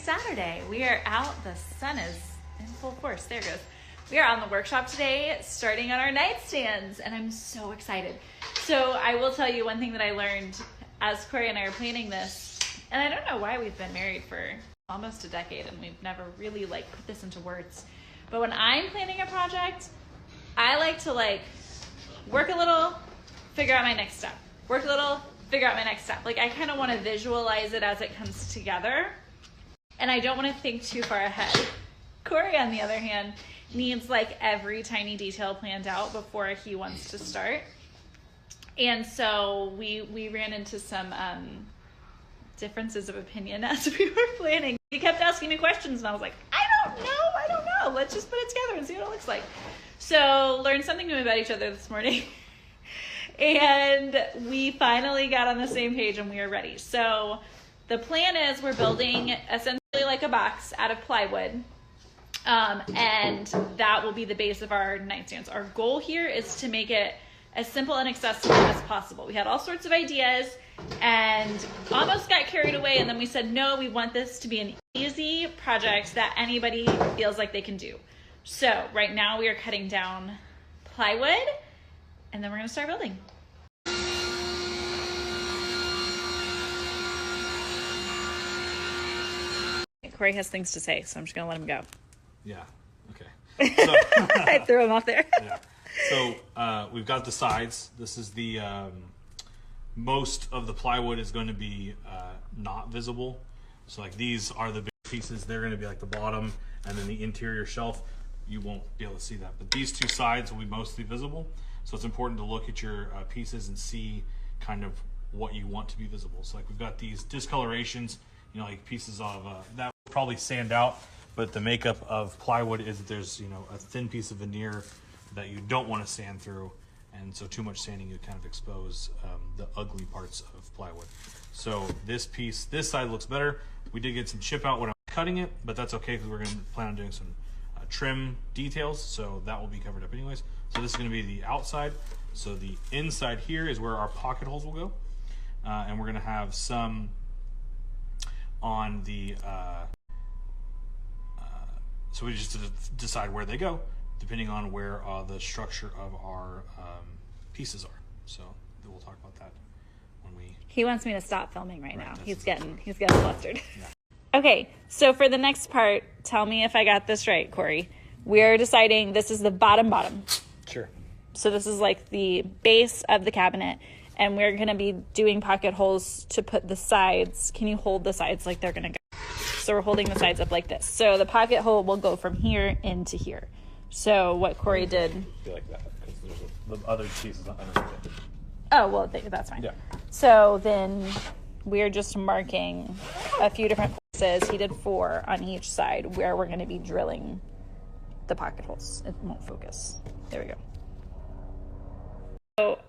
Saturday. We are out. The sun is in full force. There it goes. We are on the workshop today, starting on our nightstands, and I'm so excited. So I will tell you one thing that I learned as Corey and I are planning this, and I don't know why we've been married for almost a decade and we've never really put this into words. But when I'm planning a project, I like to work a little, figure out my next step. Work a little, figure out my next step. I kind of want to visualize it as it comes together, and I don't want to think too far ahead. Corey, on the other hand, needs every tiny detail planned out before he wants to start. And so we ran into some differences of opinion as we were planning. He kept asking me questions and I was like, I don't know. Let's just put it together and see what it looks like. So learned something new about each other this morning. And we finally got on the same page and we are ready. So the plan is we're building essentially like a box out of plywood. And that will be the base of our nightstands. Our goal here is to make it as simple and accessible as possible. We had all sorts of ideas and almost got carried away, and then we said, no, we want this to be an easy project that anybody feels like they can do. So right now we are cutting down plywood, and then we're gonna start building. Corey has things to say, so I'm just gonna let him go. Yeah, okay. So, I threw him off there. Yeah. So we've got the sides. This is the, most of the plywood is going to be not visible. So these are the big pieces. They're going to be the bottom, and then the interior shelf, you won't be able to see that. But these two sides will be mostly visible. So it's important to look at your pieces and see kind of what you want to be visible. So we've got these discolorations, pieces of, that will probably stand out. But the makeup of plywood is that there's, a thin piece of veneer that you don't want to sand through, and so too much sanding you kind of expose the ugly parts of plywood. So this side looks better. We did get some chip out when I was cutting it, but that's okay because we're going to plan on doing some trim details, so that will be covered up anyways. So this is going to be the outside. So the inside here is where our pocket holes will go, and we're going to have some on the so we just decide where they go, depending on where the structure of our pieces are. So we'll talk about that when we... He wants me to stop filming right now. He's getting flustered. Yeah. Okay, so for the next part, tell me if I got this right, Corey. We're deciding this is the bottom. Sure. So this is the base of the cabinet, and we're going to be doing pocket holes to put the sides. Can you hold the sides like they're going to go? So we're holding the sides up like this. So the pocket hole will go from here into here. So what Corey did... Be like that, because there's the other pieces underneath it. Oh, well, that's fine. Yeah. So then we're just marking a few different places. He did 4 on each side where we're going to be drilling the pocket holes. It won't focus. There we go. So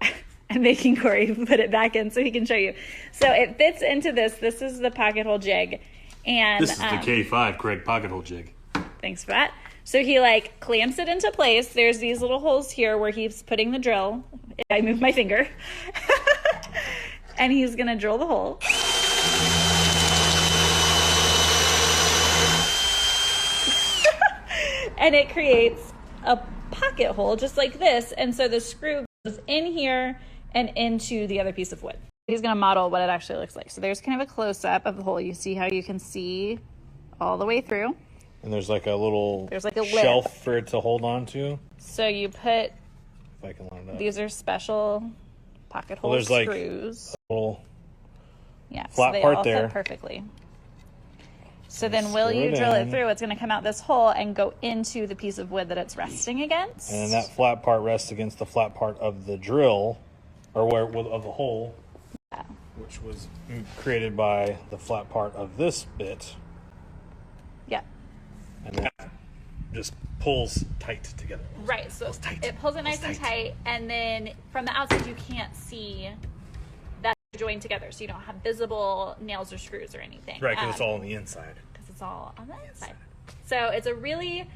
I'm making Corey put it back in so he can show you. So it fits into this. This is the pocket hole jig. And this is the K5 Craig pocket hole jig. Thanks for that. So he clamps it into place. There's these little holes here where he's putting the drill. I move my finger. And he's gonna drill the hole. And it creates a pocket hole just like this. And so the screw goes in here and into the other piece of wood. He's gonna model what it actually looks like. So there's kind of a close-up of the hole. You see how you can see all the way through. And there's a little a shelf lip for it to hold on to. So you put, if I can line it up. These are special pocket hole screws. A little flat so they part all there. Fit perfectly. So then will you drill it through? It's going to come out this hole and go into the piece of wood that it's resting against. And then that flat part rests against the flat part of the drill, or of the hole, which was created by the flat part of this bit. Yeah. And that just pulls tight together. Right, so it pulls it nice and tight, and then from the outside you can't see that joined together, so you don't have visible nails or screws or anything. Right, because it's all on the inside. Because it's all on the inside. So it's a really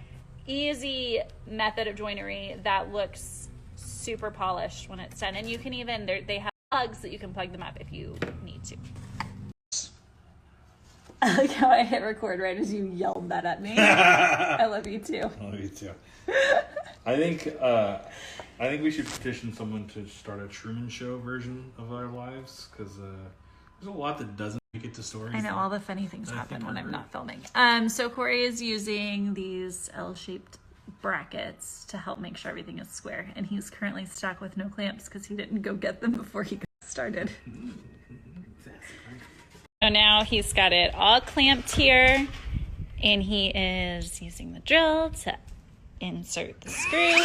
easy method of joinery that looks super polished when it's done, and you can even, they have plugs that you can plug them up if you need to. I like how I hit record right as you yelled that at me. I love you too. I love you too. I think we should petition someone to start a Truman Show version of our lives, because there's a lot that doesn't make it to stories. I know all the funny things happen when I'm not filming. So Corey is using these L-shaped brackets to help make sure everything is square, and he's currently stuck with no clamps because he didn't go get them before he got started. So now he's got it all clamped here, and he is using the drill to insert the screws.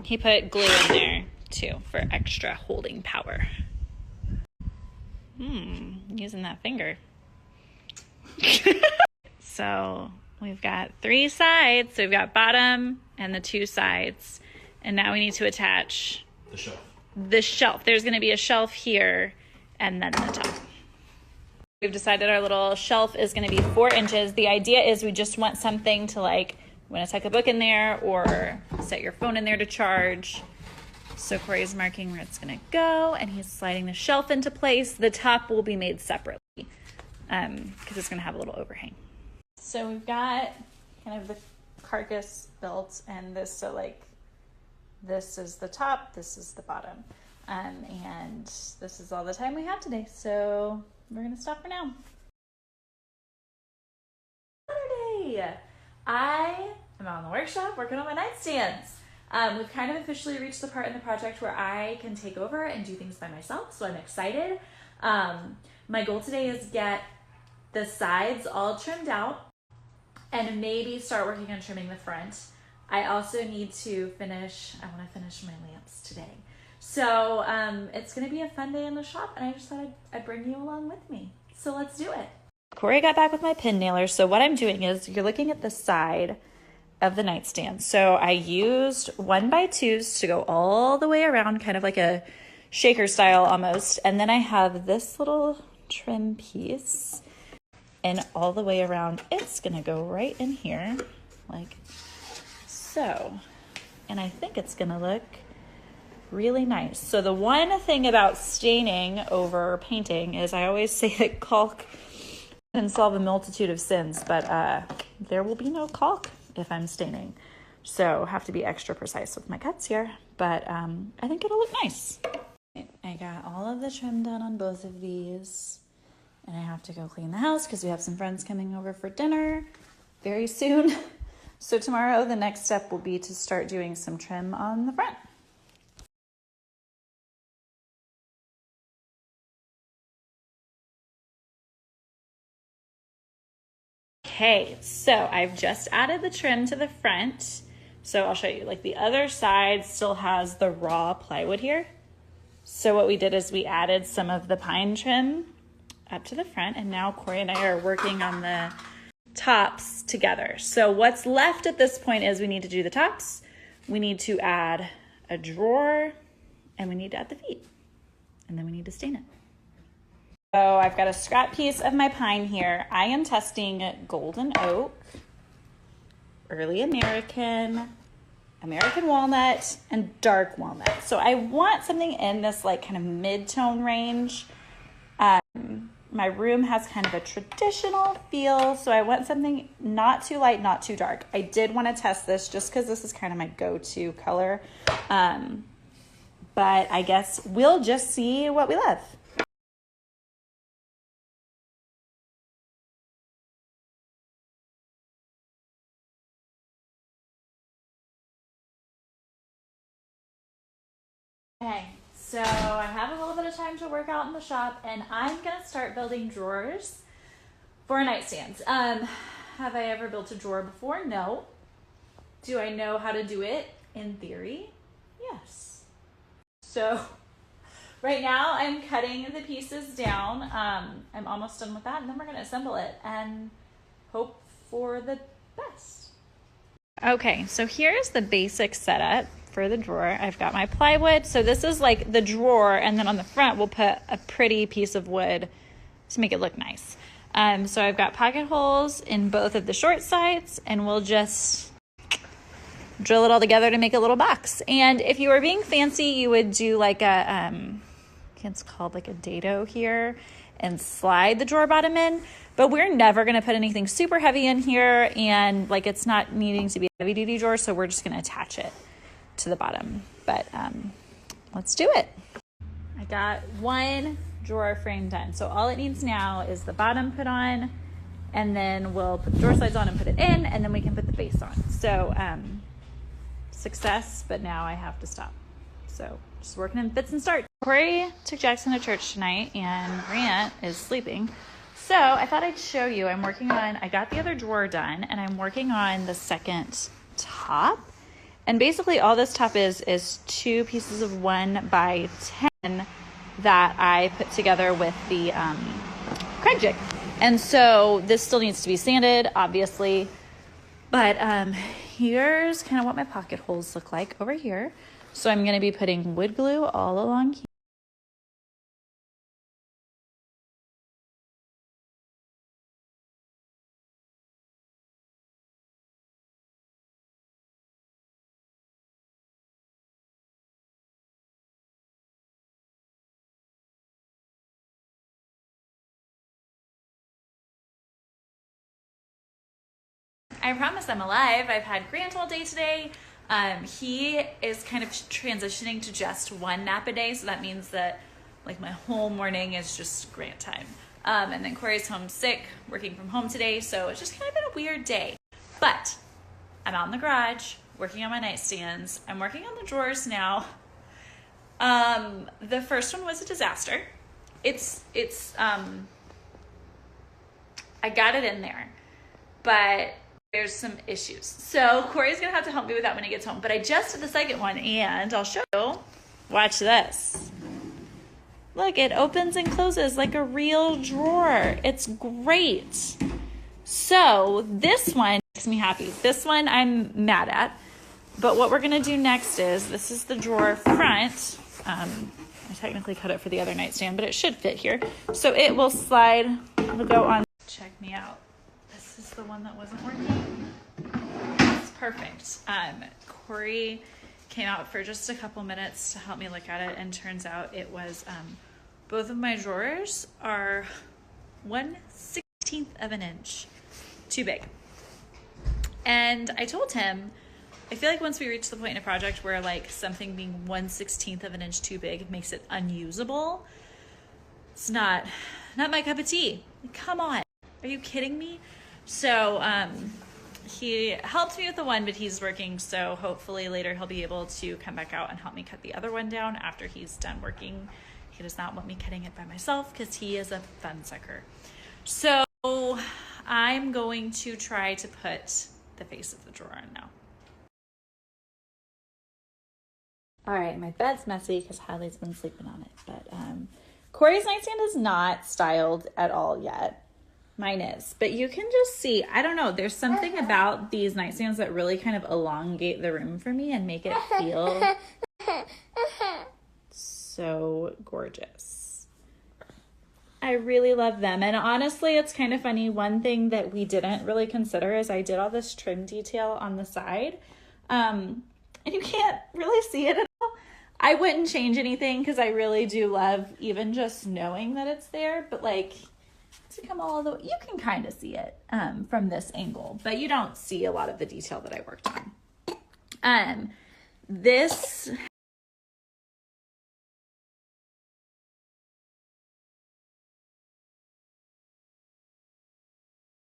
He put glue in there too for extra holding power. Using that finger. So we've got 3 sides. So we've got bottom and the 2 sides. And now we need to attach the shelf. There's going to be a shelf here and then the top. We've decided our little shelf is going to be 4 inches. The idea is we just want something to, like, you want to tuck a book in there or set your phone in there to charge. So Corey's marking where it's going to go, and he's sliding the shelf into place. The top will be made separately because it's going to have a little overhang. So we've got kind of the carcass built, and this, so like this is the top, this is the bottom. And this is all the time we have today, so we're going to stop for now. Saturday! I am out in the workshop working on my nightstands. We've kind of officially reached the part in the project where I can take over and do things by myself, so I'm excited. My goal today is get the sides all trimmed out and maybe start working on trimming the front. I also need to finish, I want to finish my lamps today. So it's going to be a fun day in the shop, and I just thought I'd bring you along with me. So let's do it. Corey got back with my pin nailer. So what I'm doing is you're looking at the side of the nightstand. So I used 1x2s to go all the way around, kind of like a shaker style almost. And then I have this little trim piece, and all the way around, it's going to go right in here like so. And I think it's going to look really nice. So the one thing about staining over painting is I always say that caulk can solve a multitude of sins, but there will be no caulk if I'm staining. So have to be extra precise with my cuts here, but I think it'll look nice. I got all of the trim done on both of these, and I have to go clean the house because we have some friends coming over for dinner very soon. So tomorrow the next step will be to start doing some trim on the front. Okay, so I've just added the trim to the front. So I'll show you, like the other side still has the raw plywood here. So what we did is we added some of the pine trim up to the front, and now Corey and I are working on the tops together. So what's left at this point is we need to do the tops, we need to add a drawer, and we need to add the feet, and then we need to stain it. So I've got a scrap piece of my pine here. I am testing golden oak, early American, American walnut, and dark walnut. So I want something in this like kind of mid-tone range. My room has kind of a traditional feel, so I want something not too light, not too dark. I did want to test this just because this is kind of my go-to color. But I guess we'll just see what we love. Okay, so I have a little bit of time to work out in the shop, and I'm gonna start building drawers for nightstands. Have I ever built a drawer before? No. Do I know how to do it? In theory, yes. So right now I'm cutting the pieces down. I'm almost done with that, and then we're gonna assemble it and hope for the best. Okay, so here's the basic setup for the drawer. I've got my plywood. So this is like the drawer, and then on the front we'll put a pretty piece of wood to make it look nice. So I've got pocket holes in both of the short sides, and we'll just drill it all together to make a little box. And if you were being fancy, you would do like a think it's called like a dado here, and slide the drawer bottom in. But we're never going to put anything super heavy in here, and like it's not needing to be a heavy duty drawer, so we're just going to attach it to the bottom. But let's do it. I got one drawer frame done. So all it needs now is the bottom put on, and then we'll put the drawer slides on and put it in, and then we can put the base on. So success, but now I have to stop. So just working in fits and starts. Corey took Jackson to church tonight, and Grant is sleeping. So I thought I'd show you. I got the other drawer done, and I'm working on the second top. And basically all this top is 2 pieces of 1 by 10 that I put together with the Craig jig. And so this still needs to be sanded, obviously. But here's kind of what my pocket holes look like over here. So I'm going to be putting wood glue all along here. I promise I'm alive. I've had Grant all day today. He is kind of transitioning to just 1 nap a day. So that means that like my whole morning is just Grant time. And then Corey's home sick, working from home today. So it's just kind of been a weird day. But I'm out in the garage working on my nightstands. I'm working on the drawers now. The first one was a disaster. I got it in there, but there's some issues. So Corey's gonna have to help me with that when he gets home. But I just did the second one, and I'll show you. Watch this. Look, it opens and closes like a real drawer. It's great. So this one makes me happy. This one I'm mad at. But what we're gonna do next is, this is the drawer front. I technically cut it for the other nightstand, but it should fit here. So it will slide, it'll go on. Check me out. This is the one that wasn't working. It's perfect. Corey came out for just a couple minutes to help me look at it, and turns out it was both of my drawers are 1/16 of an inch too big. And I told him, I feel like once we reach the point in a project where like something being 1/16 of an inch too big makes it unusable, it's not my cup of tea. Come on. Are you kidding me? So he helped me with the one, but he's working, so hopefully later he'll be able to come back out and help me cut the other one down after he's done working. He does not want me cutting it by myself because he is a fun sucker. So I'm going to try to put the face of the drawer on now. All right, my bed's messy because Hadley's been sleeping on it, but Corey's nightstand is not styled at all yet. Mine is, but you can just see, I don't know, there's something about these nightstands that really kind of elongate the room for me and make it feel so gorgeous. I really love them. And honestly, it's kind of funny. One thing that we didn't really consider is I did all this trim detail on the side. And you can't really see it at all. I wouldn't change anything because I really do love even just knowing that it's there, but like, to come all the way, you can kind of see it from this angle, but you don't see a lot of the detail that I worked on. This